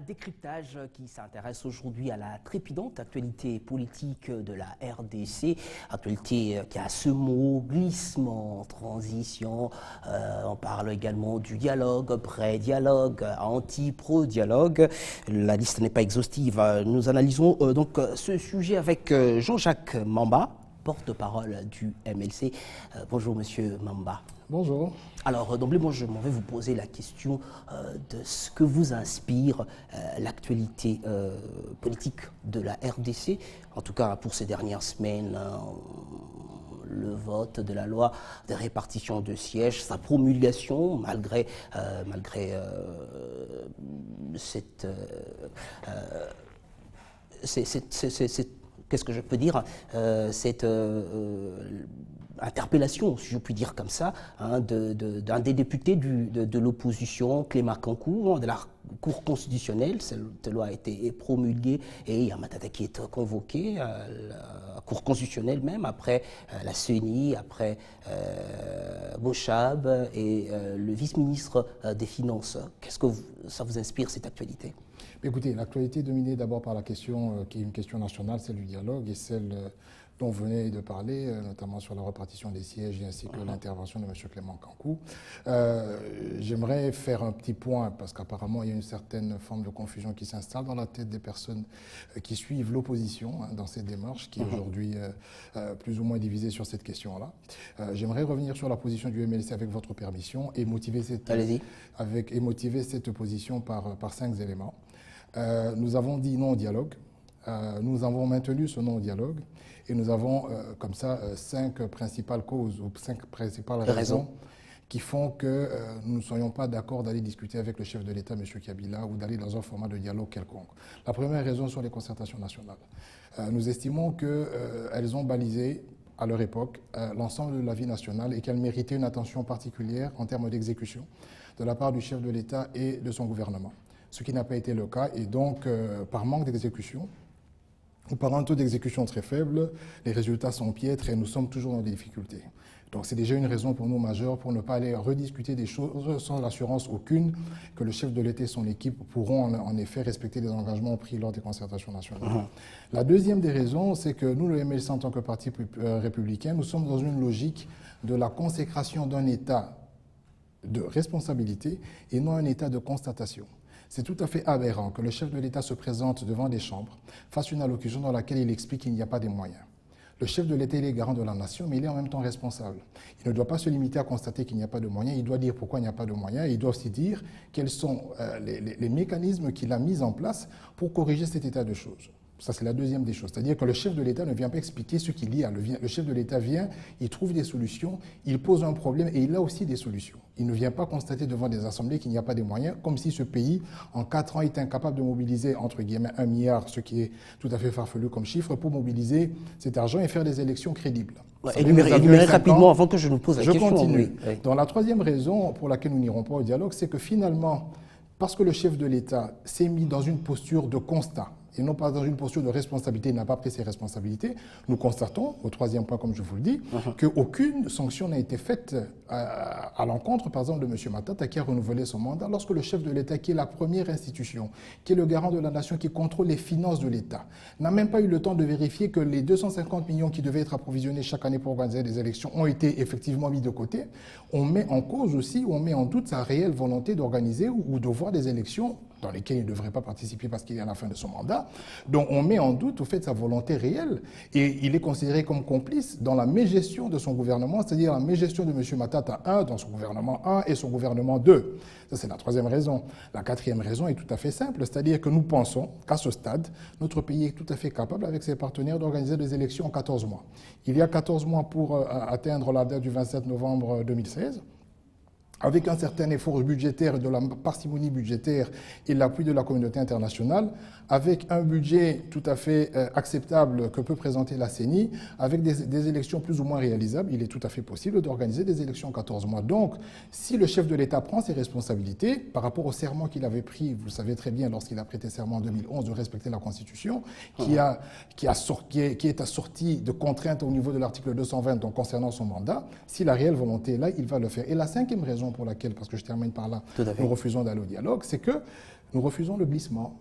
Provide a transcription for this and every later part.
décryptage qui s'intéresse aujourd'hui à la trépidante actualité politique de la RDC, actualité qui a ce mot glissement, transition. On parle également du dialogue, pré-dialogue, anti-pro-dialogue. La liste n'est pas exhaustive. Nous analysons donc ce sujet avec Jean-Jacques Mamba, porte-parole du MLC. Bonjour Monsieur Mamba. Bonjour. Alors, d'emblée, moi, je m'en vais vous poser la question de ce que vous inspire l'actualité politique de la RDC, en tout cas pour ces dernières semaines, le vote de la loi de répartition de sièges, sa promulgation, malgré cette qu'est-ce que je peux dire, cette interpellation, si je puis dire comme ça, d'un des députés de l'opposition, Clément Kankou, de la Cour constitutionnelle. Cette loi a été promulguée et il y a Matata qui est convoqué à la Cour constitutionnelle même, après la CENI, après Bochab et le vice-ministre des Finances. Qu'est-ce que ça vous inspire, cette actualité ? Écoutez, l'actualité est dominée d'abord par la question qui est une question nationale, celle du dialogue et celle dont vous venez de parler, notamment sur la répartition des sièges et ainsi que l'intervention de M. Clément Kankou. J'aimerais faire un petit point parce qu'apparemment il y a une certaine forme de confusion qui s'installe dans la tête des personnes qui suivent l'opposition dans cette démarche qui est aujourd'hui plus ou moins divisée sur cette question-là. J'aimerais revenir sur la position du MLC avec votre permission et motiver cette position par 5 éléments. Nous avons dit non au dialogue, nous avons maintenu ce non au dialogue et nous avons comme ça 5 principales causes ou 5 principales raisons qui font que nous ne soyons pas d'accord d'aller discuter avec le chef de l'État, M. Kabila, ou d'aller dans un format de dialogue quelconque. La première raison sont les concertations nationales. Nous estimons qu'elles ont balisé à leur époque l'ensemble de la vie nationale et qu'elles méritaient une attention particulière en termes d'exécution de la part du chef de l'État et de son gouvernement. Ce qui n'a pas été le cas, et donc par manque d'exécution, ou par un taux d'exécution très faible, les résultats sont piètres et nous sommes toujours dans des difficultés. Donc c'est déjà une raison pour nous majeure pour ne pas aller rediscuter des choses sans assurance aucune que le chef de l'État et son équipe pourront en effet respecter les engagements pris lors des concertations nationales. La deuxième des raisons, c'est que nous, le MLC, en tant que parti républicain, nous sommes dans une logique de la consécration d'un état de responsabilité et non un état de constatation. C'est tout à fait aberrant que le chef de l'État se présente devant des chambres, fasse une allocution dans laquelle il explique qu'il n'y a pas des moyens. Le chef de l'État, il est garant de la nation, mais il est en même temps responsable. Il ne doit pas se limiter à constater qu'il n'y a pas de moyens, il doit dire pourquoi il n'y a pas de moyens, et il doit aussi dire quels sont les mécanismes qu'il a mis en place pour corriger cet état de choses. Ça, c'est la deuxième des choses. C'est-à-dire que le chef de l'État ne vient pas expliquer ce qu'il y a. Le chef de l'État vient, il trouve des solutions, il pose un problème et il a aussi des solutions. Il ne vient pas constater devant des assemblées qu'il n'y a pas de moyens, comme si ce pays, en 4 ans, était incapable de mobiliser, entre guillemets, 1 milliard, ce qui est tout à fait farfelu comme chiffre, pour mobiliser cet argent et faire des élections crédibles. Énumérez rapidement avant que je nous pose la question. Je continue. Oui. Donc la troisième raison pour laquelle nous n'irons pas au dialogue, c'est que finalement, parce que le chef de l'État s'est mis dans une posture de constat, et non pas dans une posture de responsabilité, il n'a pas pris ses responsabilités, nous constatons, au troisième point comme je vous le dis, qu'aucune sanction n'a été faite à l'encontre, par exemple, de M. Matata qui a renouvelé son mandat, lorsque le chef de l'État, qui est la première institution, qui est le garant de la nation, qui contrôle les finances de l'État, n'a même pas eu le temps de vérifier que les 250 millions qui devaient être approvisionnés chaque année pour organiser des élections ont été effectivement mis de côté. On met en cause aussi, on met en doute sa réelle volonté d'organiser ou de voir des élections dans lesquelles il ne devrait pas participer parce qu'il est à la fin de son mandat. Donc on met en doute au fait sa volonté réelle et il est considéré comme complice dans la mégestion de son gouvernement, c'est-à-dire la mégestion de M. Matata 1 dans son gouvernement 1 et son gouvernement 2. Ça, c'est la troisième raison. La quatrième raison est tout à fait simple, c'est-à-dire que nous pensons qu'à ce stade, notre pays est tout à fait capable avec ses partenaires d'organiser des élections en 14 mois. Il y a 14 mois pour atteindre la date du 27 novembre 2016. Avec un certain effort budgétaire, de la parcimonie budgétaire et l'appui de la communauté internationale, avec un budget tout à fait acceptable que peut présenter la CENI, avec des élections plus ou moins réalisables, il est tout à fait possible d'organiser des élections en 14 mois. Donc, si le chef de l'État prend ses responsabilités par rapport au serment qu'il avait pris, vous le savez très bien, lorsqu'il a prêté serment en 2011 de respecter la Constitution, qui est assortie de contraintes au niveau de l'article 220 donc concernant son mandat, si la réelle volonté est là, il va le faire. Et la cinquième raison raison pour laquelle, parce que je termine par là, Tout à fait. nous refusons d'aller au dialogue, c'est que nous refusons le glissement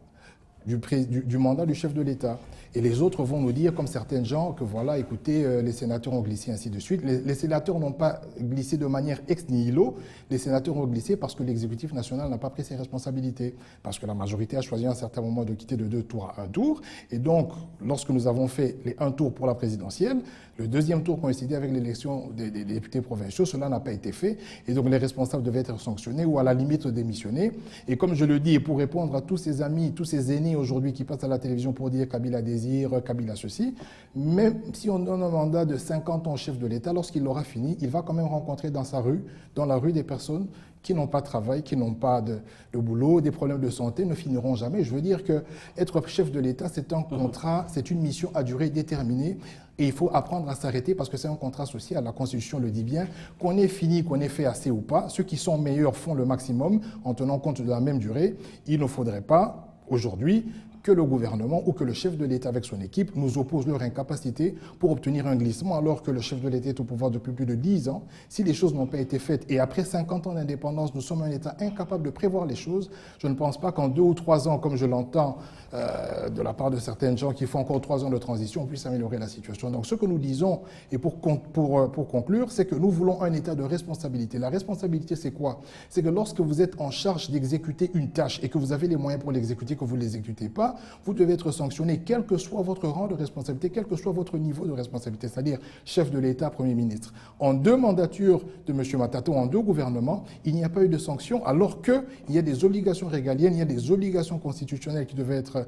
du mandat du chef de l'État. Et les autres vont nous dire, comme certains gens, que voilà, écoutez, les sénateurs ont glissé, ainsi de suite. Les sénateurs n'ont pas glissé de manière ex nihilo, les sénateurs ont glissé parce que l'exécutif national n'a pas pris ses responsabilités, parce que la majorité a choisi à un certain moment de quitter de 2 tours à 1 tour. Et donc, lorsque nous avons fait les 1 tour pour la présidentielle, le 2e tour coïncidait avec l'élection des députés provinciaux, cela n'a pas été fait. Et donc, les responsables devaient être sanctionnés ou à la limite démissionner. Et comme je le dis, et pour répondre à tous ces amis, tous ces aînés aujourd'hui qui passent à la télévision pour dire Kabila désire, Kabila ceci, même si on donne un mandat de 50 ans au chef de l'État, lorsqu'il l'aura fini, il va quand même rencontrer dans sa rue, dans la rue, des personnes qui n'ont pas de travail, qui n'ont pas de boulot, des problèmes de santé, ne finiront jamais. Je veux dire que être chef de l'État, c'est un contrat, c'est une mission à durée déterminée. Et il faut apprendre à s'arrêter parce que c'est un contrat social. La Constitution le dit bien. Qu'on ait fini, qu'on ait fait assez ou pas, ceux qui sont meilleurs font le maximum en tenant compte de la même durée. Il ne faudrait pas, aujourd'hui, que le gouvernement ou que le chef de l'État avec son équipe nous oppose leur incapacité pour obtenir un glissement alors que le chef de l'État est au pouvoir depuis plus de 10 ans. Si les choses n'ont pas été faites et après 50 ans d'indépendance, nous sommes un État incapable de prévoir les choses, je ne pense pas qu'en 2 ou 3 ans, comme je l'entends de la part de certaines gens qui font encore 3 ans de transition, on puisse améliorer la situation. Donc ce que nous disons, et pour conclure, c'est que nous voulons un État de responsabilité. La responsabilité, c'est quoi? C'est que lorsque vous êtes en charge d'exécuter une tâche et que vous avez les moyens pour l'exécuter, que vous ne l'exécutez pas, vous devez être sanctionné, quel que soit votre rang de responsabilité, quel que soit votre niveau de responsabilité, c'est-à-dire chef de l'État, Premier ministre. En 2 mandatures de M. Matato, en 2 gouvernements, il n'y a pas eu de sanctions, alors qu'il y a des obligations régaliennes, il y a des obligations constitutionnelles qui devaient être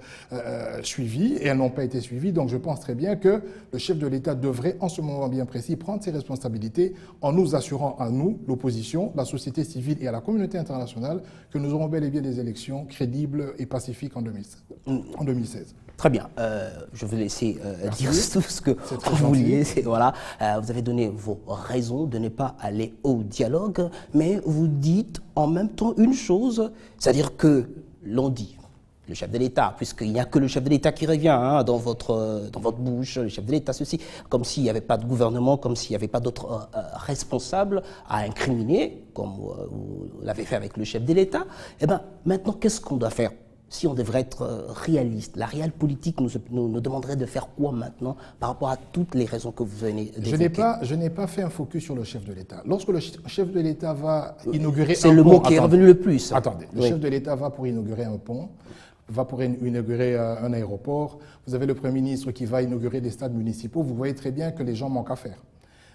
suivies, et elles n'ont pas été suivies. Donc je pense très bien que le chef de l'État devrait, en ce moment bien précis, prendre ses responsabilités en nous assurant à nous, l'opposition, la société civile et à la communauté internationale, que nous aurons bel et bien des élections crédibles et pacifiques en 2016. Très bien. Je vais laisser dire tout ce que vous vouliez. Voilà. Vous avez donné vos raisons de ne pas aller au dialogue, mais vous dites en même temps une chose, c'est-à-dire que l'on dit, le chef de l'État, puisqu'il n'y a que le chef de l'État qui revient dans votre bouche, le chef de l'État, ceci, comme s'il n'y avait pas de gouvernement, comme s'il n'y avait pas d'autres responsables à incriminer, comme vous l'avez fait avec le chef de l'État. Eh bien, maintenant, qu'est-ce qu'on doit faire? Si on devrait être réaliste, la réelle politique nous demanderait de faire quoi maintenant par rapport à toutes les raisons que vous venez d'évoquer? Je n'ai pas fait un focus sur le chef de l'État. Lorsque le chef de l'État va inaugurer un pont... C'est le mot qui est revenu le plus. Attendez, le chef de l'État va pour inaugurer un pont, va pour inaugurer un aéroport, vous avez le Premier ministre qui va inaugurer des stades municipaux, vous voyez très bien que les gens manquent à faire.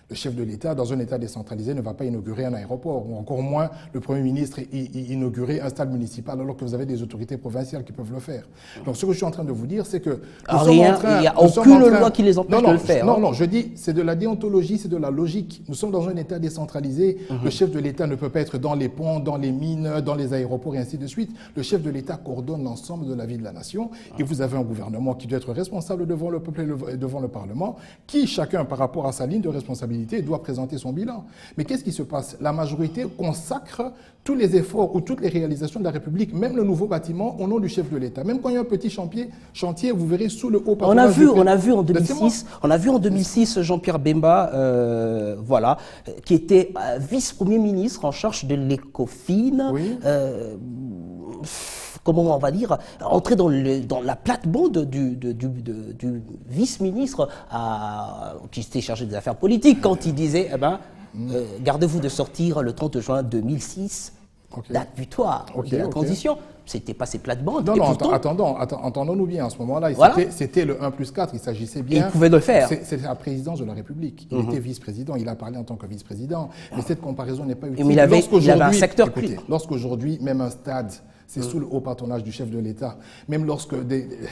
Le chef de l'État, dans un État décentralisé, ne va pas inaugurer un aéroport, ou encore moins le Premier ministre inaugurer un stade municipal, alors que vous avez des autorités provinciales qui peuvent le faire. Donc ce que je suis en train de vous dire, c'est que... il n'y a aucune loi qui les empêche de le faire. Non, je dis, c'est de la déontologie, c'est de la logique. Nous sommes dans un État décentralisé. Le chef de l'État ne peut pas être dans les ponts, dans les mines, dans les aéroports et ainsi de suite. Le chef de l'État coordonne l'ensemble de la vie de la nation. Et vous avez un gouvernement qui doit être responsable devant le peuple et devant le Parlement, qui, chacun par rapport à sa ligne de responsabilité, doit présenter son bilan. Mais qu'est-ce qui se passe? La majorité consacre tous les efforts ou toutes les réalisations de la République, même le nouveau bâtiment, au nom du chef de l'État. Même quand il y a un petit chantier, vous verrez sous le haut patronage. On a vu en 2006 Jean-Pierre Bemba, voilà, qui était vice-premier ministre en charge de l'Ecofin. Oui. Comment on va dire, entrer dans la plate-bande du vice-ministre qui s'était chargé des affaires politiques quand il disait, gardez-vous de sortir le 30 juin 2006, date butoir de la transition. C'était pas ces plates-bandes. Non, entendons-nous bien, à ce moment-là, c'était le 1+4, il s'agissait bien... Et il pouvait le faire. C'est la présidence de la République. Il était vice-président, il a parlé en tant que vice-président. Mais cette comparaison n'est pas utile. Mais il avait un secteur clé. Écoutez, lorsqu'aujourd'hui, même un stade, c'est sous le haut patronage du chef de l'État. Même lorsque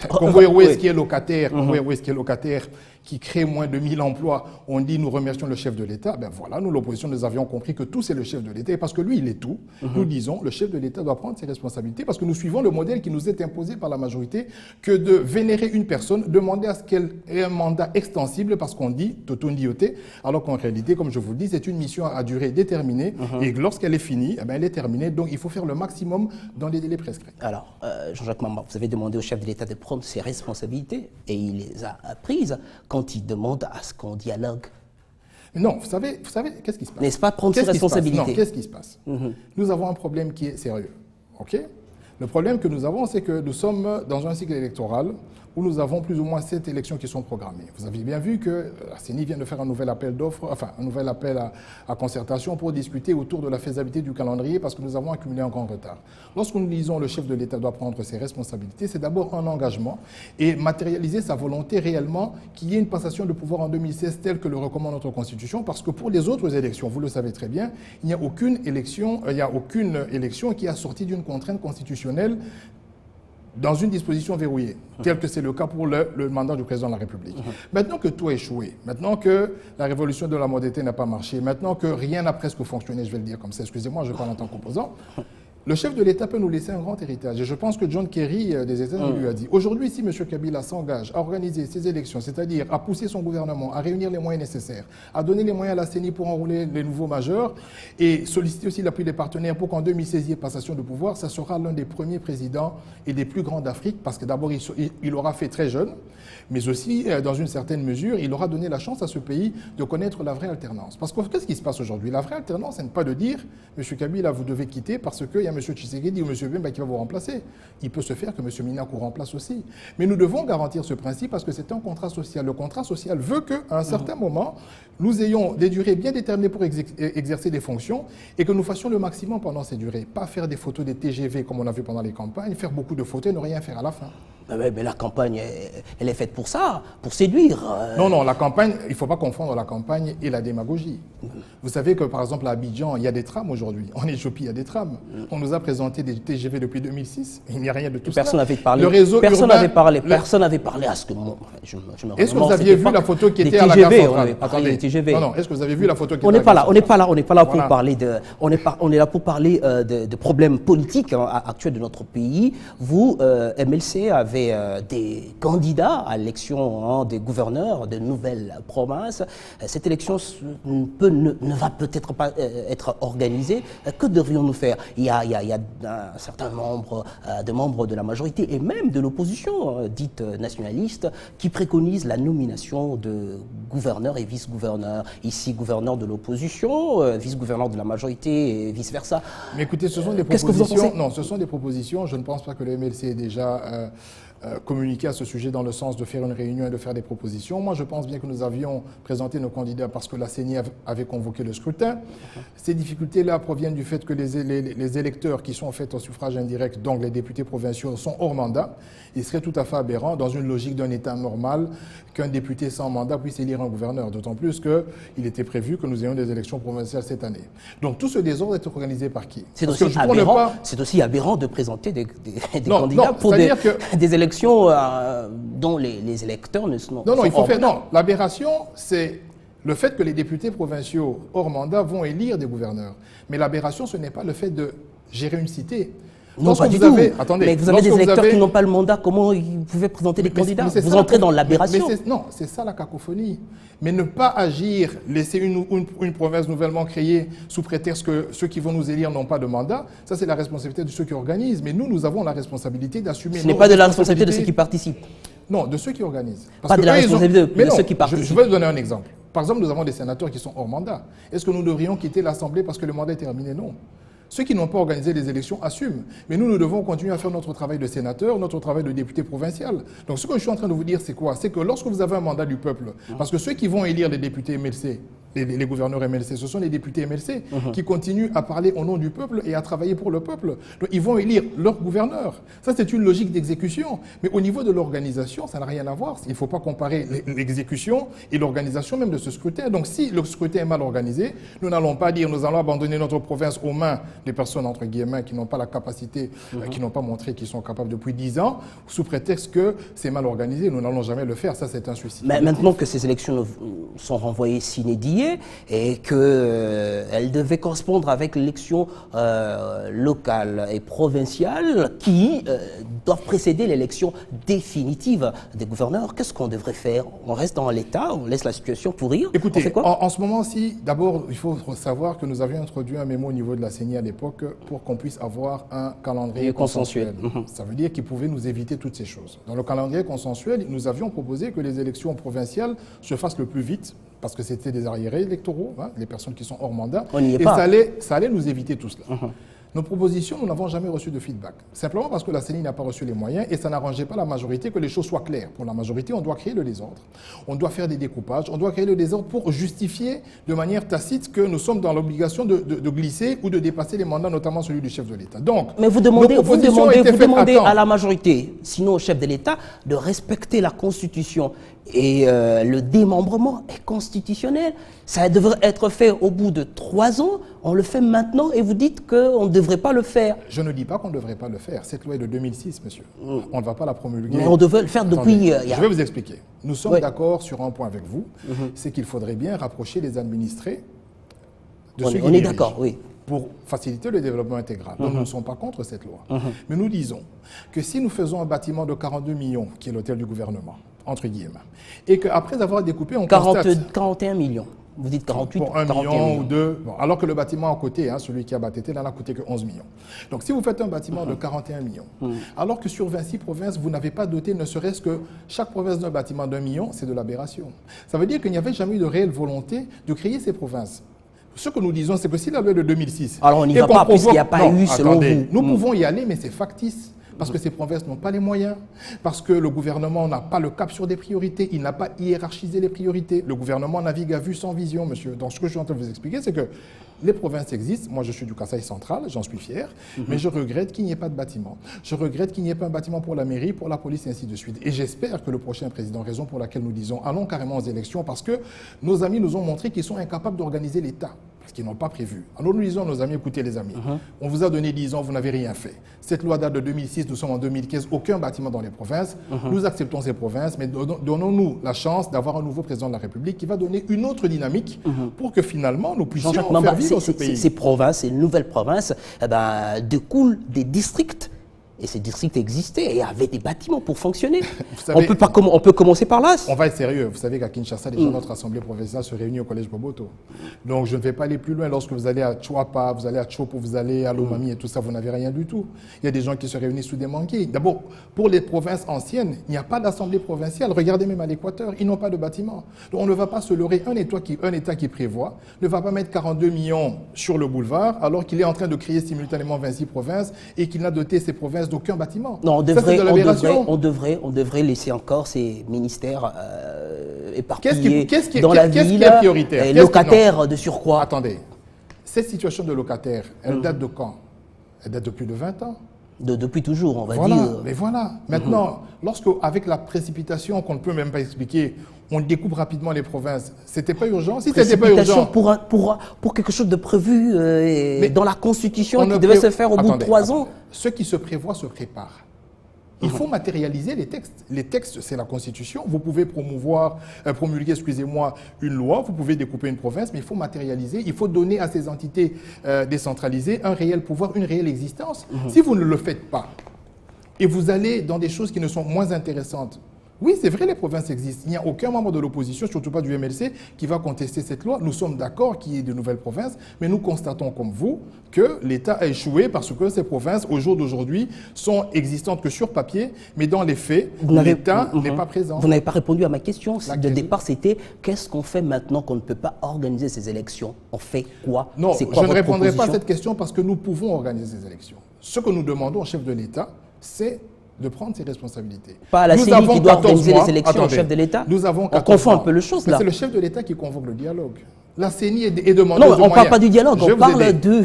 Congo-Airways qui est locataire, qui crée moins de 1000 emplois, on dit nous remercions le chef de l'État. Ben voilà, nous l'opposition, nous avions compris que tout c'est le chef de l'État. Et parce que lui, il est tout, nous disons le chef de l'État doit prendre ses responsabilités parce que nous suivons le modèle qui nous est imposé par la majorité que de vénérer une personne, demander à ce qu'elle ait un mandat extensible parce qu'on dit totondioté, alors qu'en réalité, comme je vous le dis, c'est une mission à durée déterminée et lorsqu'elle est finie, elle est terminée. Donc il faut faire le maximum dans les délais prescrits. Alors, Jean-Jacques Mamba, vous avez demandé au chef de l'État de prendre ses responsabilités et il les a prises quand il demande à ce qu'on dialogue. Non, vous savez qu'est-ce qui se passe? N'est-ce pas prendre ses responsabilités? Non, qu'est-ce qui se passe? Nous avons un problème qui est sérieux. OK? Le problème que nous avons, c'est que nous sommes dans un cycle électoral où nous avons plus ou moins 7 élections qui sont programmées. Vous avez bien vu que la CENI vient de faire un nouvel appel d'offres, enfin un nouvel appel à concertation pour discuter autour de la faisabilité du calendrier parce que nous avons accumulé un grand retard. Lorsque nous disons le chef de l'État doit prendre ses responsabilités, c'est d'abord un engagement et matérialiser sa volonté réellement qu'il y ait une passation de pouvoir en 2016 telle que le recommande notre Constitution, parce que pour les autres élections, vous le savez très bien, il n'y a aucune élection qui a sorti d'une contrainte constitutionnelle dans une disposition verrouillée, tel que c'est le cas pour le mandat du président de la République. Maintenant que tout a échoué, maintenant que la révolution de la modernité n'a pas marché, maintenant que rien n'a presque fonctionné, je vais le dire comme ça, excusez-moi, je parle en tant qu'opposant, le chef de l'État peut nous laisser un grand héritage. Et je pense que John Kerry des États-Unis lui a dit, aujourd'hui, si M. Kabila s'engage à organiser ses élections, c'est-à-dire à pousser son gouvernement, à réunir les moyens nécessaires, à donner les moyens à la CENI pour enrôler les nouveaux majeurs et solliciter aussi l'appui des partenaires pour qu'en 2016 il y ait passation de pouvoir, ça sera l'un des premiers présidents et des plus grands d'Afrique, parce que d'abord, il aura fait très jeune, mais aussi, dans une certaine mesure, il aura donné la chance à ce pays de connaître la vraie alternance. Parce que qu'est-ce qui se passe aujourd'hui? La vraie alternance, ce n'est pas de dire, M. Kabila, vous devez quitter parce qu'il y a M. Tshisekedi ou M. Bemba qui va vous remplacer. Il peut se faire que M. Minakou remplace aussi. Mais nous devons garantir ce principe parce que c'est un contrat social. Le contrat social veut qu'à un certain moment, nous ayons des durées bien déterminées pour exercer des fonctions et que nous fassions le maximum pendant ces durées. Pas faire des photos des TGV comme on a vu pendant les campagnes, faire beaucoup de photos et ne rien faire à la fin. Mais la campagne, elle est faite pour ça, pour séduire. Non, la campagne, il ne faut pas confondre la campagne et la démagogie. Vous savez que, par exemple, à Abidjan, il y a des trams aujourd'hui. En Éthiopie, il y a des trams. On nous a présenté des TGV depuis 2006. Il n'y a rien de tout ça. Personne n'avait parlé. Le réseau personne urbain, n'avait parlé à ce que moi. Est-ce que vous aviez vu la photo qui était à la gare centrale? Attendez, TGV. Non, est-ce que vous avez vu la photo qui on était à la gare centrale? On n'est pas là pour parler de. On est là pour parler de problèmes politiques actuels de notre pays. Vous, MLC, avez des candidats à l'élection des gouverneurs de nouvelles provinces. Cette élection ne va peut-être pas être organisée. Que devrions-nous faire? Il y a un certain nombre de membres de la majorité et même de l'opposition dite nationaliste qui préconisent la nomination de gouverneurs et vice-gouverneurs. Ici, gouverneur de l'opposition, vice-gouverneur de la majorité et vice-versa. Mais écoutez, ce sont des Qu'est-ce que vous en propositions. pensez? Non, ce sont des propositions. Je ne pense pas que le MLC ait déjà communiqué à ce sujet dans le sens de faire une réunion et de faire des propositions. Moi, je pense bien que nous avions présenté nos candidats parce que la CENI avait convoqué le scrutin. Ces difficultés-là proviennent du fait que les électeurs qui sont faits au suffrage indirect, donc les députés provinciaux, sont hors mandat. Il serait tout à fait aberrant, dans une logique d'un État normal, qu'un député sans mandat puisse élire un gouverneur. D'autant plus qu'il était prévu que nous ayons des élections provinciales cette année. Donc tout ce désordre est organisé par qui? C'est aussi aberrant de présenter des candidats pour des élections dont les électeurs ne sont pas. Non, il faut faire. Non, l'aberration, c'est le fait que les députés provinciaux hors mandat vont élire des gouverneurs. Mais l'aberration, ce n'est pas le fait de gérer une cité. Non, pas du tout. Mais vous avez des électeurs qui n'ont pas le mandat, comment vous pouvez présenter des candidats? Vous entrez dans l'aberration. Non, c'est ça la cacophonie. Mais ne pas agir, laisser une province nouvellement créée sous prétexte que ceux qui vont nous élire n'ont pas de mandat, ça c'est la responsabilité de ceux qui organisent. Mais nous avons la responsabilité d'assumer. Ce n'est pas de la responsabilité de ceux qui participent. Non, de ceux qui organisent. Pas de la responsabilité de ceux qui participent. Je vais vous donner un exemple. Par exemple, nous avons des sénateurs qui sont hors mandat. Est-ce que nous devrions quitter l'Assemblée parce que le mandat est terminé? Non. Ceux qui n'ont pas organisé les élections assument. Mais nous devons continuer à faire notre travail de sénateur, notre travail de député provincial. Donc ce que je suis en train de vous dire, c'est quoi? C'est que lorsque vous avez un mandat du peuple, parce que ceux qui vont élire les députés MLC, les gouverneurs MLC, ce sont les députés MLC qui continuent à parler au nom du peuple et à travailler pour le peuple. Donc ils vont élire leurs gouverneurs. Ça, c'est une logique d'exécution. Mais au niveau de l'organisation, ça n'a rien à voir. Il ne faut pas comparer l'exécution et l'organisation même de ce scrutin. Donc si le scrutin est mal organisé, nous n'allons pas dire nous allons abandonner notre province aux mains des personnes, entre guillemets, qui n'ont pas la capacité, qui n'ont pas montré qu'ils sont capables depuis 10 ans, sous prétexte que c'est mal organisé. Nous n'allons jamais le faire. Ça, c'est un suicide. Mais maintenant que ces élections sont renvoyées sine die et qu'elles devaient correspondre avec l'élection locale et provinciale qui doivent précéder l'élection définitive des gouverneurs, qu'est-ce qu'on devrait faire? On reste dans l'État, on laisse la situation pourrir? Écoutez, on fait quoi? en ce moment-ci, d'abord, il faut savoir que nous avions introduit un mémo au niveau de la CENI à l'époque pour qu'on puisse avoir un calendrier consensuel. Ça veut dire qu'il pouvait nous éviter toutes ces choses. Dans le calendrier consensuel, nous avions proposé que les élections provinciales se fassent le plus vite, parce que c'était des arriérés électoraux, hein, les personnes qui sont hors mandat. On n'y est et pas. ça allait nous éviter tout cela. Nos propositions, nous n'avons jamais reçu de feedback. Simplement parce que la CENI n'a pas reçu les moyens et ça n'arrangeait pas la majorité que les choses soient claires. Pour la majorité, on doit créer le désordre. On doit faire des découpages. On doit créer le désordre pour justifier de manière tacite que nous sommes dans l'obligation de glisser ou de dépasser les mandats, notamment celui du chef de l'État. Donc, mais vous demandez à à la majorité, sinon au chef de l'État, de respecter la Constitution. Et le démembrement est constitutionnel. Ça devrait être fait au bout de 3 ans. On le fait maintenant et vous dites qu'on ne devrait pas le faire. Je ne dis pas qu'on ne devrait pas le faire. Cette loi est de 2006, monsieur. On ne va pas la promulguer. Mais on devrait le faire depuis... Je vais vous expliquer. Nous sommes d'accord sur un point avec vous. C'est qu'il faudrait bien rapprocher les administrés de ceux qui On est d'accord, oui. Pour faciliter le développement intégral. Donc nous ne sommes pas contre cette loi. Mais nous disons que si nous faisons un bâtiment de 42 millions, qui est l'hôtel du gouvernement, entre guillemets, et qu'après avoir découpé, on constate... 41 millions. Vous dites 48 pour 1 million ou 2, bon, alors que le bâtiment à côté, hein, celui qui a BATT, là, n'a coûté que 11 millions. Donc si vous faites un bâtiment de 41 millions, alors que sur 26 provinces, vous n'avez pas doté ne serait-ce que chaque province d'un bâtiment d'1 million, c'est de l'aberration. Ça veut dire qu'il n'y avait jamais eu de réelle volonté de créer ces provinces. Ce que nous disons, c'est que si la loi de 2006... Alors on n'y va pas puisqu'il n'y a pas eu, selon vous... Nous pouvons y aller, mais c'est factice. Parce que ces provinces n'ont pas les moyens, parce que le gouvernement n'a pas le cap sur des priorités, il n'a pas hiérarchisé les priorités. Le gouvernement navigue à vue sans vision, monsieur. Donc ce que je suis en train de vous expliquer, c'est que les provinces existent. Moi, je suis du Kasaï central, j'en suis fier, mais je regrette qu'il n'y ait pas de bâtiment. Je regrette qu'il n'y ait pas un bâtiment pour la mairie, pour la police, et ainsi de suite. Et j'espère que le prochain président, raison pour laquelle nous disons allons carrément aux élections, parce que nos amis nous ont montré qu'ils sont incapables d'organiser l'État. Parce qu'ils n'ont pas prévu. Alors nous disons à nos amis, écoutez les amis, on vous a donné 10 ans, vous n'avez rien fait. Cette loi date de 2006, nous sommes en 2015, aucun bâtiment dans les provinces. Nous acceptons ces provinces, mais donnons-nous la chance d'avoir un nouveau président de la République qui va donner une autre dynamique pour que finalement nous puissions faire vivre ce pays. Ces provinces, ces nouvelles provinces, découlent des districts. Et ces districts existaient et avaient des bâtiments pour fonctionner. Savez, on peut commencer par là. On va être sérieux. Vous savez qu'à Kinshasa, déjà notre assemblée provinciale se réunit au collège Boboto. Donc je ne vais pas aller plus loin. Lorsque vous allez à Chouapa, vous allez à Chopo, vous allez à Lomami et tout ça, vous n'avez rien du tout. Il y a des gens qui se réunissent sous des manqués. D'abord, pour les provinces anciennes, il n'y a pas d'assemblée provinciale. Regardez même à l'Équateur, ils n'ont pas de bâtiment. Donc on ne va pas se leurrer. Un État qui prévoit ne va pas mettre 42 millions sur le boulevard alors qu'il est en train de créer simultanément 26 provinces et qu'il n'a doté ces provinces d'aucun bâtiment. Non, on devrait laisser encore ces ministères éparpillés dans la ville, locataires de surcroît. Attendez, cette situation de locataire, elle date de quand? Elle date de plus de 20 ans. Depuis toujours, on va dire. Mais voilà. Maintenant, avec la précipitation qu'on ne peut même pas expliquer, on découpe rapidement les provinces. C'était pas urgent? Si c'était pas urgent... pour quelque chose de prévu dans la Constitution qui devait se faire au bout de 3 ans. Ce qui se prévoit se prépare. Il faut matérialiser les textes. Les textes, c'est la Constitution. Vous pouvez promulguer, une loi, vous pouvez découper une province, mais il faut matérialiser, il faut donner à ces entités décentralisées un réel pouvoir, une réelle existence. Si vous ne le faites pas, et vous allez dans des choses qui ne sont moins intéressantes, oui, c'est vrai, les provinces existent. Il n'y a aucun membre de l'opposition, surtout pas du MLC, qui va contester cette loi. Nous sommes d'accord qu'il y ait de nouvelles provinces, mais nous constatons comme vous que l'État a échoué parce que ces provinces, au jour d'aujourd'hui, sont existantes que sur papier, mais dans les faits, l'État n'est pas présent. Vous n'avez pas répondu à ma question. De départ, c'était qu'est-ce qu'on fait maintenant qu'on ne peut pas organiser ces élections? On fait quoi? Non, je ne répondrai pas à cette question parce que nous pouvons organiser ces élections. Ce que nous demandons au chef de l'État, c'est de prendre ses responsabilités. Pas à la CENI qui doit organiser les élections au chef de l'État. On confond un peu les choses là. C'est le chef de l'État qui convoque le dialogue. La CENI est demandeuse de moyens. Non, on ne parle pas du dialogue, on parle du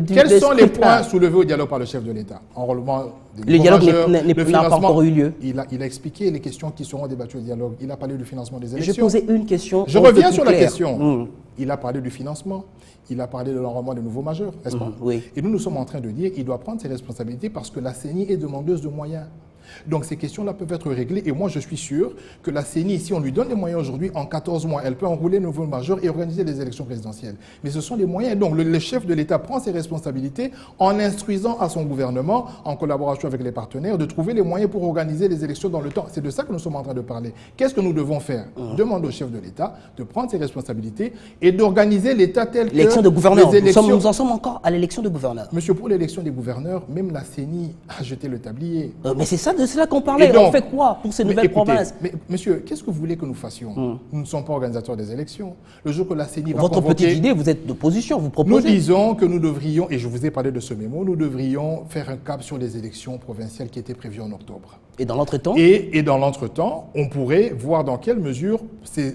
Quels sont les points soulevés au dialogue par le chef de l'État? Enrôlement le dialogue n'a pas encore eu lieu. Il a expliqué les questions qui seront débattues au dialogue. Il a parlé du financement des élections. J'ai posé une question. Je reviens sur la question. Il a parlé du financement. Il a parlé de l'enrôlement des nouveaux majeurs, n'est-ce pas? Oui. Et nous sommes en train de dire qu'il doit prendre ses responsabilités parce que la CENI est demandeuse de moyens. Donc ces questions-là peuvent être réglées et moi je suis sûr que la CENI, si on lui donne les moyens aujourd'hui, en 14 mois, elle peut enrouler le nouveau majeur et organiser les élections présidentielles. Mais ce sont les moyens. Donc le chef de l'État prend ses responsabilités en instruisant à son gouvernement, en collaboration avec les partenaires, de trouver les moyens pour organiser les élections dans le temps. C'est de ça que nous sommes en train de parler. Qu'est-ce que nous devons faire? Demander au chef de l'État de prendre ses responsabilités et d'organiser l'État tel que... L'élection de gouverneurs. Nous en sommes encore à l'élection de gouverneurs. Monsieur, pour l'élection des gouverneurs, même la CENI a jeté le tablier. Mais c'est ça de cela qu'on parlait. Donc, on fait quoi pour ces nouvelles provinces? Mais monsieur, qu'est-ce que vous voulez que nous fassions? Nous ne sommes pas organisateurs des élections. Le jour que la CENI va Votre convoquer, petite idée, vous êtes d'opposition, vous nous proposez. disons que nous devrions, et je vous ai parlé de ce mémo, nous devrions faire un cap sur les élections provinciales qui étaient prévues en octobre. Et dans l'entretemps? Et dans l'entretemps, on pourrait voir dans quelle mesure ces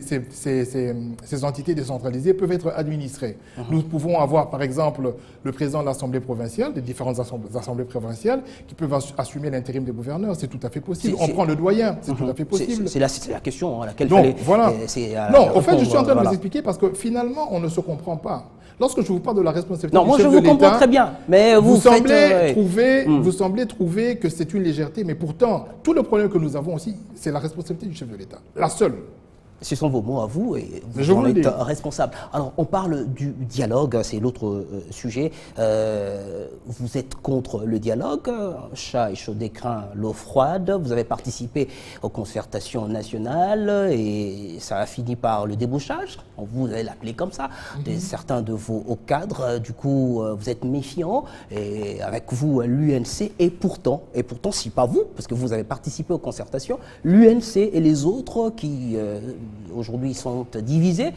entités décentralisées peuvent être administrées. Nous pouvons avoir, par exemple, le président de l'Assemblée provinciale, des différentes assemblées provinciales, qui peuvent assumer l'intérim des gouverneurs. C'est tout à fait possible. On prend le doyen, c'est tout à fait possible. C'est la question à laquelle Donc, fallait... voilà. Non, en fait, je suis en train de vous expliquer parce que finalement, on ne se comprend pas. Lorsque je vous parle de la responsabilité non, du moi chef je de vous l'État, comprends très bien, mais vous semblez trouver que c'est une légèreté, mais pourtant, tout le problème que nous avons aussi, c'est la responsabilité du chef de l'État. La seule. Ce sont vos mots à vous et je vous en vous êtes responsable. Alors, on parle du dialogue, c'est l'autre sujet. Vous êtes contre le dialogue, chat et chaud d'écrin, l'eau froide. Vous avez participé aux concertations nationales et ça a fini par le débauchage, vous allez l'appeler comme ça, de certains de vos hauts cadres. Du coup, vous êtes méfiant et avec vous l'UNC et pourtant, si pas vous, parce que vous avez participé aux concertations, l'UNC et les autres qui... aujourd'hui sont divisés,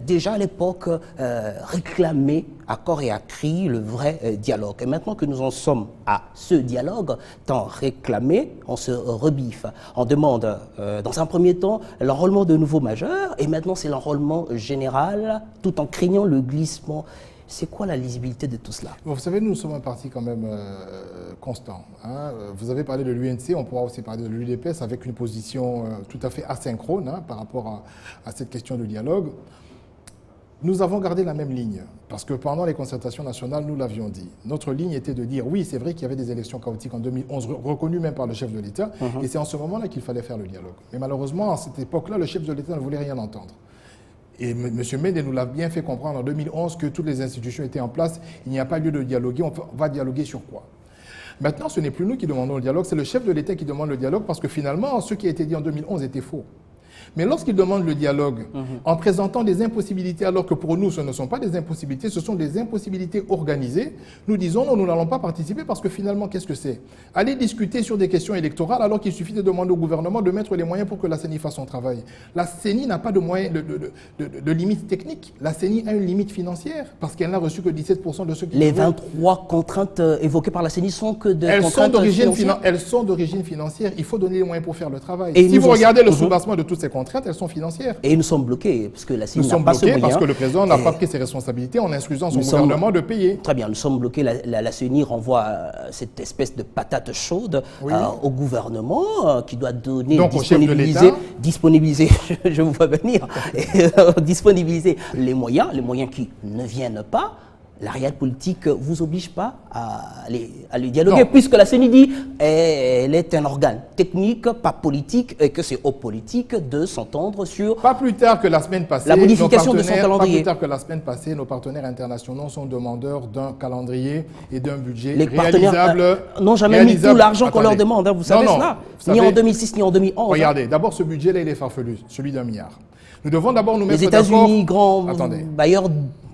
déjà à l'époque réclamaient à corps et à cri le vrai dialogue. Et maintenant que nous en sommes à ce dialogue, tant réclamé, on se rebiffe. On demande dans un premier temps l'enrôlement de nouveaux majeurs et maintenant c'est l'enrôlement général tout en craignant le glissement. C'est quoi la lisibilité de tout cela? Bon, vous savez, nous sommes un parti quand même constant. Hein. Vous avez parlé de l'UNC, on pourra aussi parler de l'UDPS avec une position tout à fait asynchrone par rapport à cette question de dialogue. Nous avons gardé la même ligne, parce que pendant les concertations nationales, nous l'avions dit. Notre ligne était de dire, oui, c'est vrai qu'il y avait des élections chaotiques en 2011, reconnues même par le chef de l'État, et c'est en ce moment-là qu'il fallait faire le dialogue. Mais malheureusement, à cette époque-là, le chef de l'État ne voulait rien entendre. Et M. Mende nous l'a bien fait comprendre en 2011 que toutes les institutions étaient en place, il n'y a pas lieu de dialoguer, on va dialoguer sur quoi? Maintenant, ce n'est plus nous qui demandons le dialogue, c'est le chef de l'État qui demande le dialogue parce que finalement, ce qui a été dit en 2011 était faux. Mais lorsqu'il demande le dialogue en présentant des impossibilités, alors que pour nous, ce ne sont pas des impossibilités, ce sont des impossibilités organisées, nous disons non, nous n'allons pas participer parce que finalement, qu'est-ce que c'est? Aller discuter sur des questions électorales alors qu'il suffit de demander au gouvernement de mettre les moyens pour que la CENI fasse son travail. La CENI n'a pas de moyens, de limite technique. La CENI a une limite financière parce qu'elle n'a reçu que 17% de ce qui... Les 23 contraintes évoquées par la CENI sont que de contraintes financières. Elles sont d'origine financière. Il faut donner les moyens pour faire le travail. Et si vous regardez le soubassement de toutes ces contraintes, elles sont financières. Et nous sommes bloqués parce que la CENI n'a pas ce moyen. Nous sommes bloqués parce que le président n'a pas pris ses responsabilités en instruisant son gouvernement de payer. Très bien, nous sommes bloqués. La CENI renvoie cette espèce de patate chaude au gouvernement qui doit donner, donc, disponibiliser, je vous vois venir, disponibiliser les moyens qui ne viennent pas. La réelle politique ne vous oblige pas à aller dialoguer, non. Puisque la CENI dit qu'elle est un organe technique, pas politique, et que c'est aux politiques de s'entendre sur... Pas plus tard que la semaine passée, la modification de son calendrier. Pas plus tard que la semaine passée, nos partenaires internationaux sont demandeurs d'un calendrier et d'un budget réalisable. N'ont jamais mis tout l'argent qu'on leur demande, vous savez cela. Ni en 2006, ni en 2011. Regardez, d'abord ce budget-là, il est farfelu, celui d'1 milliard. Nous devons d'abord nous mettre d'accord... Les États-Unis, grands bailleurs,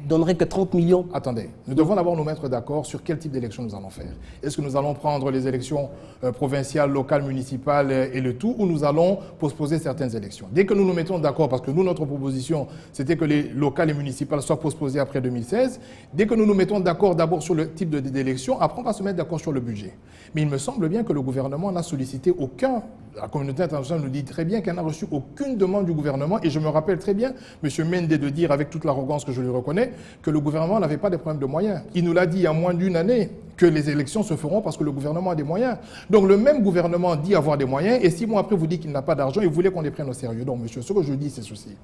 donnerait que 30 millions. Attendez, nous devons d'abord nous mettre d'accord sur quel type d'élection nous allons faire. Est-ce que nous allons prendre les élections provinciales, locales, municipales et le tout, ou nous allons postposer certaines élections? Dès que nous nous mettons d'accord, parce que nous, notre proposition, c'était que les locales et municipales soient postposées après 2016, dès que nous nous mettons d'accord d'abord sur le type d'élection, après on va se mettre d'accord sur le budget. Mais il me semble bien que le gouvernement n'a sollicité aucun... La communauté internationale nous dit très bien qu'elle n'a reçu aucune demande du gouvernement, et je me rappelle très bien, M. Mende, de dire avec toute l'arrogance que je lui reconnais, que le gouvernement n'avait pas de problème de moyens. Il nous l'a dit il y a moins d'1 année que les élections se feront parce que le gouvernement a des moyens. Donc le même gouvernement dit avoir des moyens et 6 mois après vous dit qu'il n'a pas d'argent et vous voulez qu'on les prenne au sérieux. Donc monsieur, ce que je dis c'est ceci.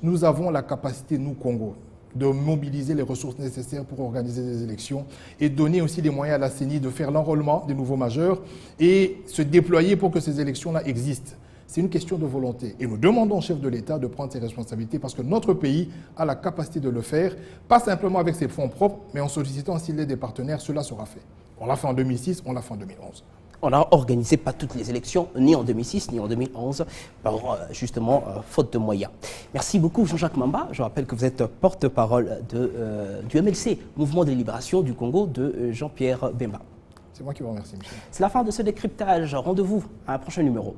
Nous avons la capacité, nous Congo, de mobiliser les ressources nécessaires pour organiser des élections et donner aussi les moyens à la CENI de faire l'enrôlement des nouveaux majeurs et se déployer pour que ces élections-là existent. C'est une question de volonté. Et nous demandons au chef de l'État de prendre ses responsabilités parce que notre pays a la capacité de le faire, pas simplement avec ses fonds propres, mais en sollicitant aussi l'aide des partenaires, cela sera fait. On l'a fait en 2006, on l'a fait en 2011. On n'a organisé pas toutes les élections, ni en 2006, ni en 2011, par justement faute de moyens. Merci beaucoup Jean-Jacques Mamba. Je rappelle que vous êtes porte-parole du MLC, Mouvement de libération du Congo, de Jean-Pierre Bemba. C'est moi qui vous remercie, monsieur. C'est la fin de ce décryptage. Rendez-vous à un prochain numéro.